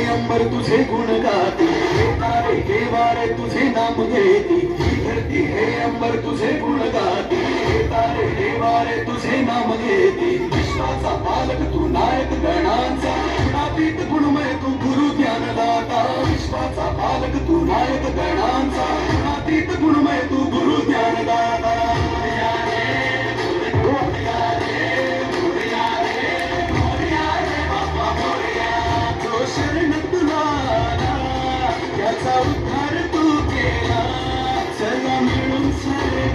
अंबर तुझे गुण गाती, तारे हे वारे तुझे नाम घेती. ही धरती हे अंबर तुझे गुण गाती, तारे हे वारे तुझे नाम घेती. विश्वाचा पालक तू नायक गणांचा, गुणातीत गुणमय तू गुरु ज्ञानदाता. विश्वाचा पालक तू नायक गणांचा, गुणातीत गुणमय तू गुरु ज्ञानदाता. शरण तुला याचा उद्धार तू केला, चला मिळून सारे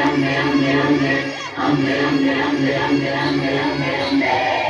आंबे आंबे आंबे आंबे आंबे आंबे आंबे आंबे आंबे आंबे